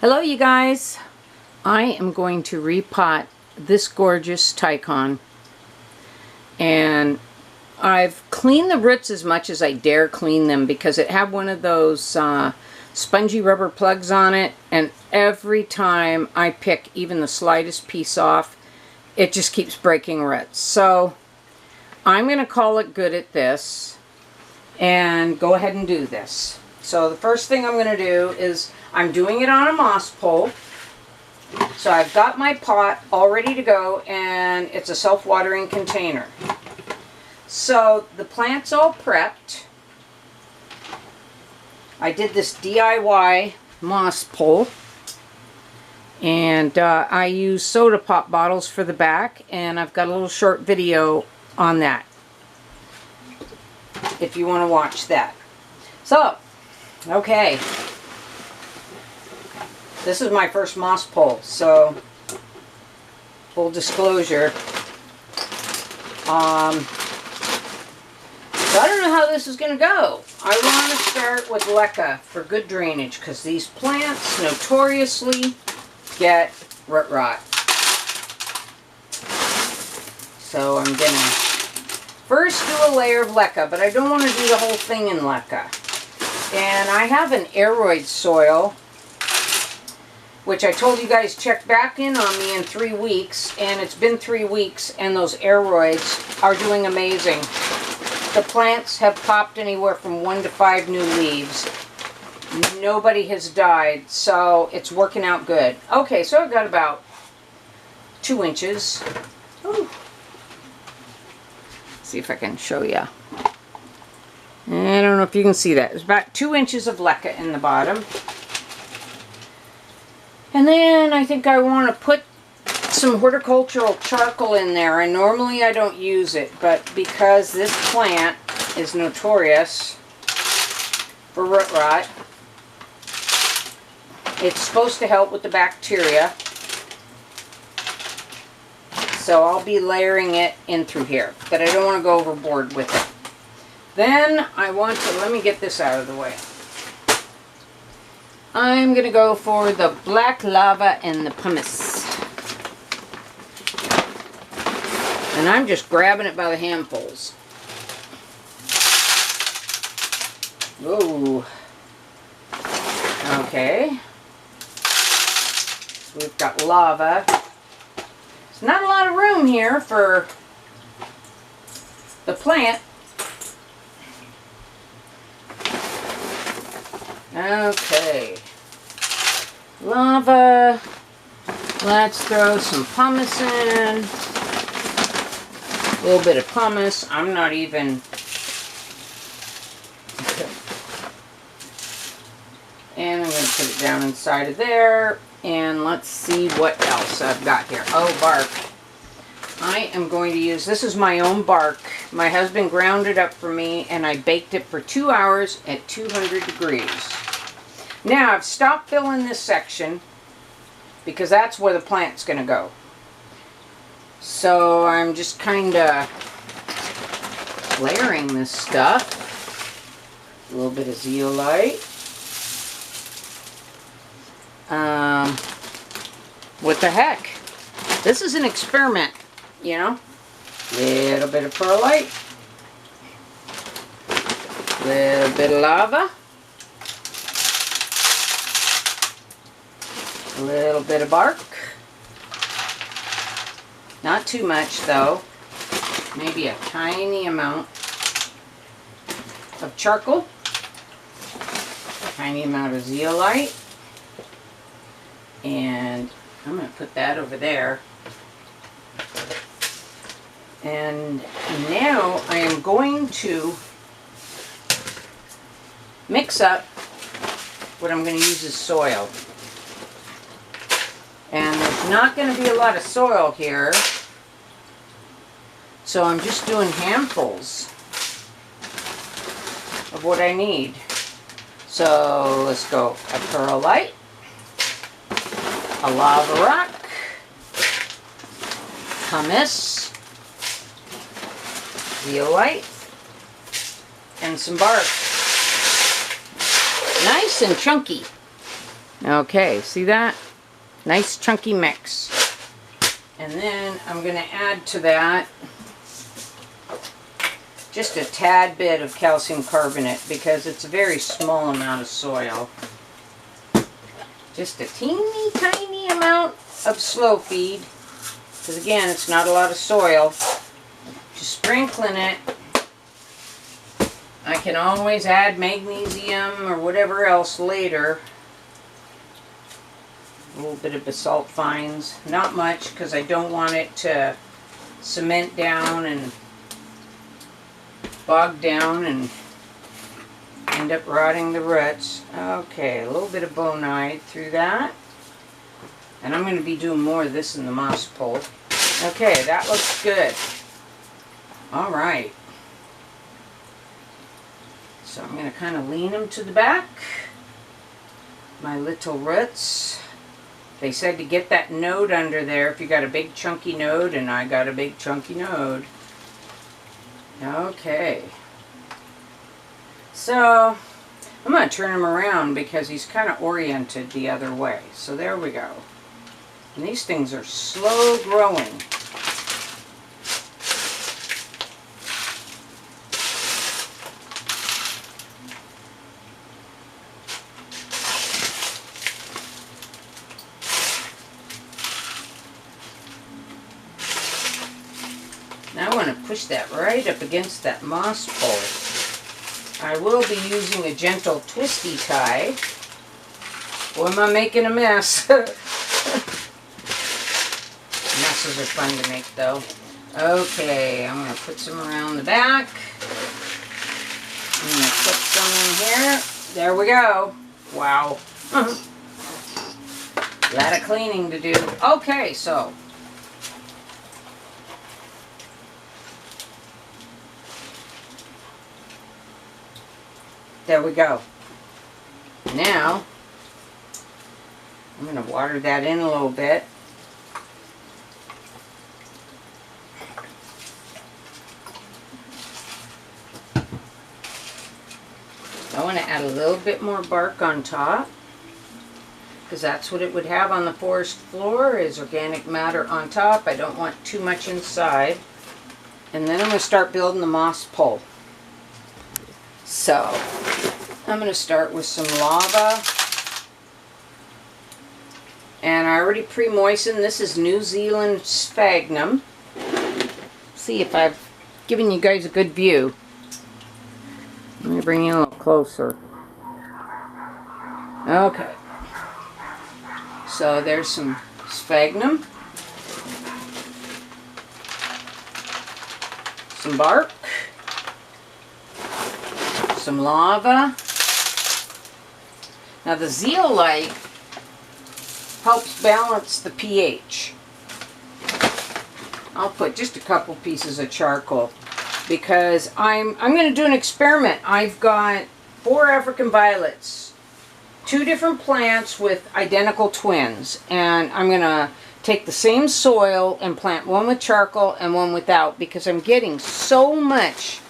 Hello you guys, I am going to repot this gorgeous Tycon, and I've cleaned the roots as much as I dare clean them because it had one of those spongy rubber plugs on it, and every time I pick even the slightest piece off, it just keeps breaking roots. So I'm going to call it good at this and go ahead and do this. So the first thing I'm going to do is I'm doing it on a moss pole. So I've got my pot all ready to go, and it's a self-watering container. So the plant's all prepped. I did this DIY moss pole, and I use soda pop bottles for the back, and I've got a little short video on that if you want to watch that. So, okay. This is my first moss pole, so full disclosure. So I don't know how this is going to go. I want to start with leca for good drainage because these plants notoriously get root rot. So I'm going to first do a layer of leca, but I don't want to do the whole thing in leca. And I have an aeroid soil, which I told you guys check back in on me in 3 weeks, and it's been 3 weeks, and those aeroids are doing amazing. The plants have popped anywhere from 1 to 5 new leaves. Nobody has died, so it's working out good. Okay, so I've got about 2 inches. Ooh. See if I can show you. I don't know if you can see that. There's about 2 inches of leca in the bottom. And then I think I want to put some horticultural charcoal in there. And normally I don't use it, but because this plant is notorious for root rot, it's supposed to help with the bacteria. So I'll be layering it in through here, but I don't want to go overboard with it. Then I want to, let me get this out of the way. I'm going to go for the black lava and the pumice. And I'm just grabbing it by the handfuls. Whoa. Okay. So we've got lava. There's not a lot of room here for the plant. Okay. Lava. Let's throw some pumice in. A little bit of pumice. I'm not even... And I'm going to put it down inside of there. And let's see what else I've got here. Oh, bark. I am going to use... This is my own bark. My husband ground it up for me, and I baked it for 2 hours at 200 degrees. Now, I've stopped filling this section because that's where the plant's going to go. So I'm just kind of layering this stuff. A little bit of zeolite. What the heck? This is an experiment, you know? Little bit of perlite. Little bit of lava. A little bit of bark. Not too much though. Maybe a tiny amount of charcoal. A tiny amount of zeolite. And I'm going to put that over there. And now I am going to mix up what I'm going to use as soil. And there's not going to be a lot of soil here, so I'm just doing handfuls of what I need. So let's go a perlite, a lava rock, pumice, zeolite, and some bark. Nice and chunky. Okay, see that? Nice chunky mix. And then I'm going to add to that just a tad bit of calcium carbonate because it's a very small amount of soil. Just a teeny tiny amount of slow feed, because again, it's not a lot of soil. Just sprinkling it. I can always add magnesium or whatever else later. A little bit of basalt fines, not much because I don't want it to cement down and bog down and end up rotting the roots. Okay, a little bit of bonide through that. And I'm going to be doing more of this in the moss pole. Okay, that looks good. Alright. So I'm going to kind of lean them to the back. My little roots. They said to get that node under there if you got a big chunky node, and I got a big chunky node. Okay. So I'm going to turn him around because he's kind of oriented the other way. So there we go. And these things are slow growing. Now I want to push that right up against that moss pole. I will be using a gentle twisty tie. Boy, am I making a mess. Messes are fun to make though. Okay, I'm going to put some around the back. I'm going to put some in here. There we go. Wow. A lot of cleaning to do. Okay, so there we go. Now, I'm going to water that in a little bit. I want to add a little bit more bark on top, because that's what it would have on the forest floor, is organic matter on top. I don't want too much inside. And then I'm going to start building the moss pole. So, I'm going to start with some lava. And I already pre-moistened. This is New Zealand sphagnum. See if I've given you guys a good view. Let me bring you a little closer. Okay. So there's some sphagnum. Some bark. Some lava. Now the zeolite helps balance the pH. I'll put just a couple pieces of charcoal because I'm going to do an experiment. I've got 4 African violets, 2 different plants with identical twins, and I'm going to take the same soil and plant one with charcoal and one without, because I'm getting so much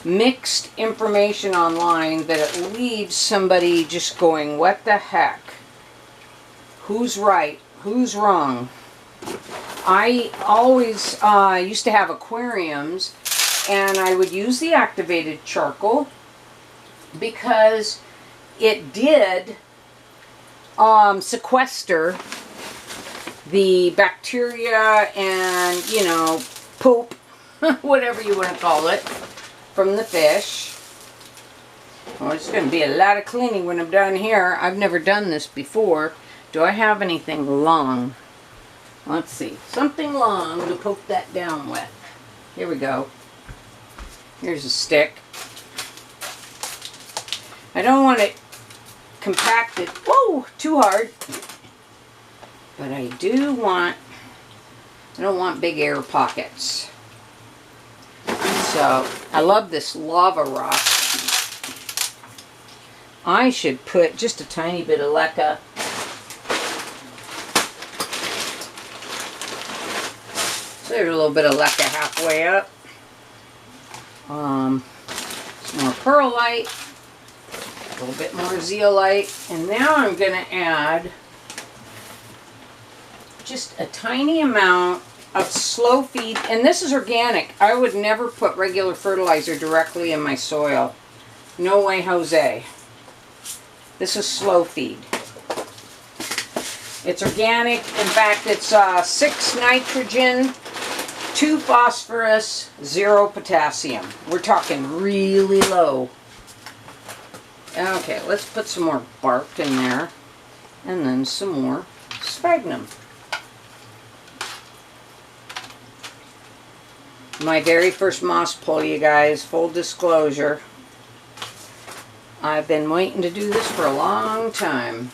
mixed information online that it leaves somebody just going, what the heck? Who's right? Who's wrong? I always used to have aquariums, and I would use the activated charcoal because it did sequester the bacteria and, you know, poop, whatever you want to call it, from the fish. Well, it's going to be a lot of cleaning when I'm done here. I've never done this before. Do I have anything long? Let's see. Something long to poke that down with. Here we go. Here's a stick. I don't want it compacted, whoa, too hard. But I don't want big air pockets. So, I love this lava rock. I should put just a tiny bit of leca. So there's a little bit of leca halfway up. Some more perlite. A little bit more zeolite. And now I'm going to add just a tiny amount of slow feed. And this is organic. I would never put regular fertilizer directly in my soil. No way, Jose. This is slow feed. It's organic. In fact, it's 6 nitrogen, 2 phosphorus, 0 potassium. We're talking really low. Okay, let's put some more bark in there. And then some more sphagnum. My very first moss pull, you guys, full disclosure. I've been waiting to do this for a long time.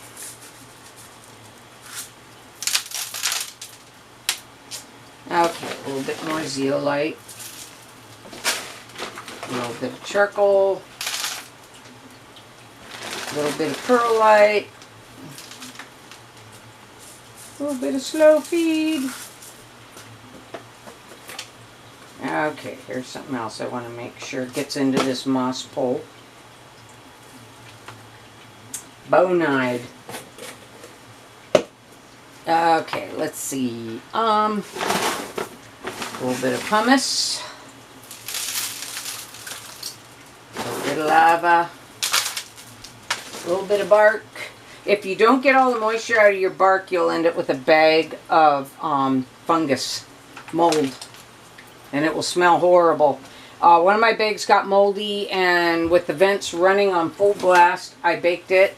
Okay, a little bit more zeolite, a little bit of charcoal, a little bit of perlite, a little bit of slow feed. Okay, here's something else I want to make sure gets into this moss pole. Bonide. Okay, let's see. A little bit of pumice, a little bit of lava, a little bit of bark. If you don't get all the moisture out of your bark, you'll end up with a bag of fungus, mold, and it will smell horrible. One of my bags got moldy, and with the vents running on full blast, I baked it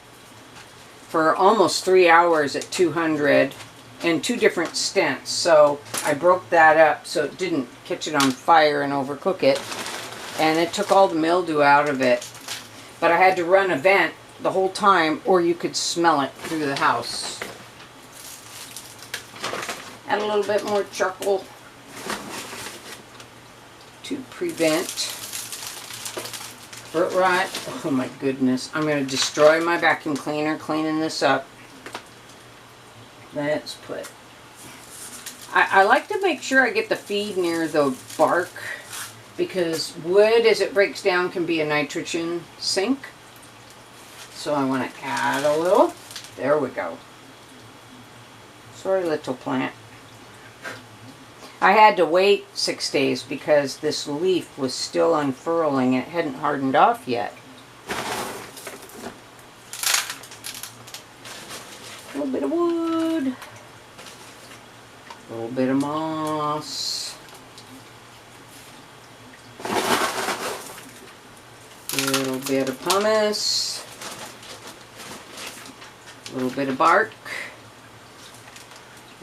for almost 3 hours at 200 in 2 different stents. So I broke that up so it didn't catch it on fire and overcook it, and it took all the mildew out of it. But I had to run a vent the whole time, or you could smell it through the house. Add a little bit more charcoal to prevent fruit rot. Oh my goodness, I'm going to destroy my vacuum cleaner cleaning this up. Let's put, I like to make sure I get the feed near the bark, because wood, as it breaks down, can be a nitrogen sink. So I want to add a little. There we go. Sorry, little plant. I had to wait 6 days because this leaf was still unfurling and it hadn't hardened off yet. A little bit of wood. A little bit of moss. A little bit of pumice. A little bit of bark.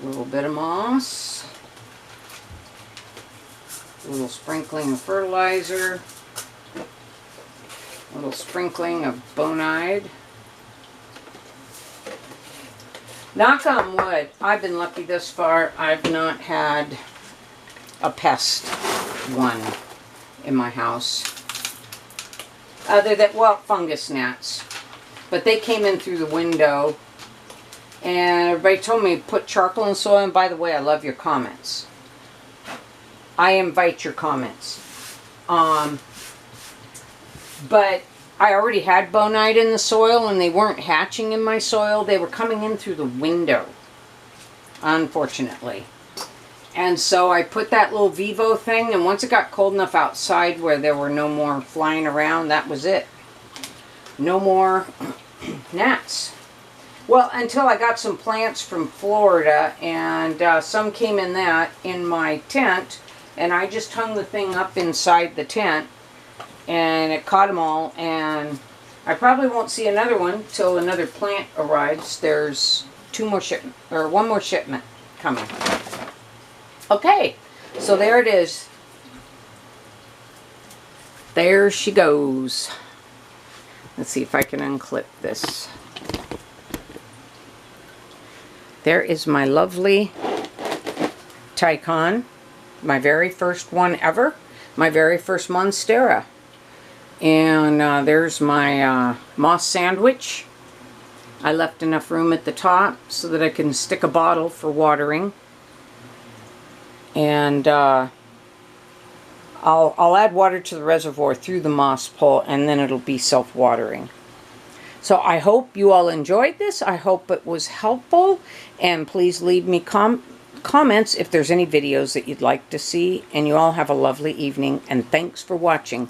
A little bit of moss. A little sprinkling of fertilizer, a little sprinkling of bonide. Knock on wood, I've been lucky thus far. I've not had a pest one in my house. Other than, well, fungus gnats. But they came in through the window, and everybody told me to put charcoal in soil. And by the way, I love your comments. I invite your comments. But I already had bonide in the soil, and they weren't hatching in my soil. They were coming in through the window, unfortunately. And so I put that little Vivo thing, and once it got cold enough outside where there were no more flying around, that was it. No more gnats. Well, until I got some plants from Florida, and some came in that in my tent. And I just hung the thing up inside the tent, and it caught them all, and I probably won't see another one till another plant arrives. There's 2 more shipment, or 1 more shipment coming. Okay, so there it is. There she goes. Let's see if I can unclip this. There is my lovely Tycon. My very first one ever, my very first Monstera. And there's my moss sandwich. I left enough room at the top so that I can stick a bottle for watering. And I'll add water to the reservoir through the moss pole, and then it'll be self-watering. So I hope you all enjoyed this. I hope it was helpful. And please leave me comments if there's any videos that you'd like to see. And you all have a lovely evening. And thanks for watching.